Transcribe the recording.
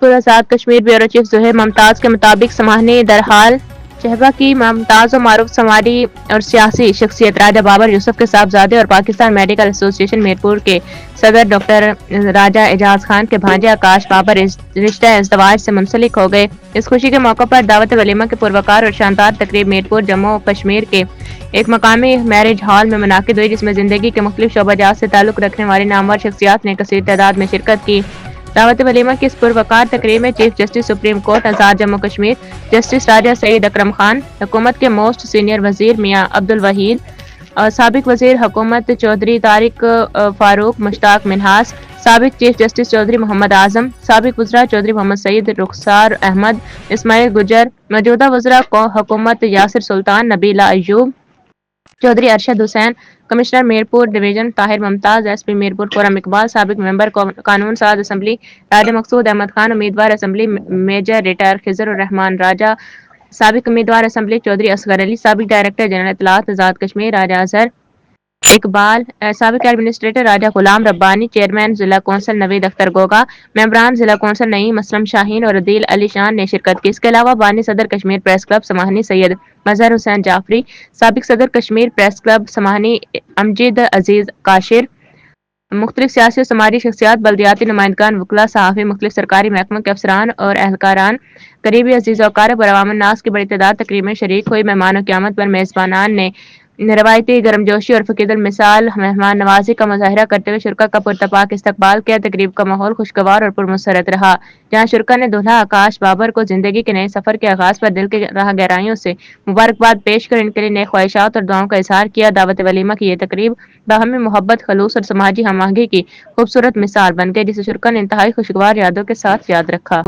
Azad Kashmir bureau chief Zaheer ممتاز کے مطابق سماہنی درحال شہبہ کی ممتاز و معروف سماجی اور سیاسی شخصیت راجہ بابر یوسف کے صاحبزادے اور پاکستان میڈیکل ایسوسی ایشن میرپور کے صدر ڈاکٹر راجہ اعجاز خان کے بھانجے آکاش بابر رشتہ ازدواج سے منسلک ہو گئے۔ اس خوشی کے موقع پر دعوت ولیمہ کی پروقار اور شاندار تقریب میرپور جموں و کشمیر کے ایک مقامی میرج ہال میں منعقد ہوئی، جس میں زندگی کے مختلف شعبہ جات سے تعلق رکھنے والی نامور شخصیات نے کثیر تعداد میں شرکت کی۔ دعوت ولیمہ کی اس پروقار تقریب میں چیف جسٹس سپریم کورٹ آزاد جموں کشمیر جسٹس راجہ سعید اکرم خان، حکومت کے موسٹ سینئر وزیر میاں عبدالوحید، سابق وزیر حکومت چودھری طارق فاروق مشتاق منہاس، سابق چیف جسٹس چودھری محمد اعظم، سابق وزراء چودھری محمد سعید رخسار احمد، اسماعیل گجر، موجودہ وزراء حکومت یاسر سلطان، نبیلہ ایوب، چودھری ارشد حسین، کمشنر میرپور ڈویژن طاہر ممتاز، ایس پی میرپور خرم اقبال، سابق ممبر قانون ساز اسمبلی راجہ مقصود احمد خان، امیدوار اسمبلی میجر ریٹائر خضر الرحمان راجہ، سابق امیدوار اسمبلی چودھری اصغر علی، سابق ڈائریکٹر جنرل اطلاعات آزاد کشمیر راجہ اظہر اقبال، سابق ایڈمنسٹریٹر راجہ غلام ربانی، چیئرمین ضلع کونسل نوید اختر گوگا، ممبران ضلع کونسل نعیم اسلم شاہین اور عدیل علی شان نے شرکت کی۔ اس کے علاوہ بانی صدر کشمیر پریس کلب سماہنی سید مظہر حسین جعفری، سابق صدر کشمیر پریس کلب سماہنی امجد عزیز کاشر، مختلف سیاسی و سماجی شخصیات، بلدیاتی نمائندگان، وکلاء، صحافی، مختلف سرکاری محکموں کے افسران اور اہلکاران، قریبی عزیز و اقارب اور عوام الناس کی بڑی تعداد تقریب میں شریک ہوئی۔ مہمانوں کی آمد پر میزبانان نے روایتی گرمجوشی اور فقید المثال مہمان نوازی کا مظاہرہ کرتے ہوئے شرکاء کا پرتپاک استقبال کیا۔ تقریب کا ماحول خوشگوار اور پرمسرت رہا، جہاں شرکاء نے دولہا آکاش بابر کو زندگی کے نئے سفر کے آغاز پر دل کے گہرائیوں سے مبارکباد پیش کر ان کے لیے نیک خواہشات اور دعاؤں کا اظہار کیا۔ دعوت ولیمہ کی یہ تقریب باہمی محبت، خلوص اور سماجی ہم آہنگی کی خوبصورت مثال بن گئی، جسے شرکاء نے انتہائی خوشگوار یادوں کے ساتھ یاد رکھا۔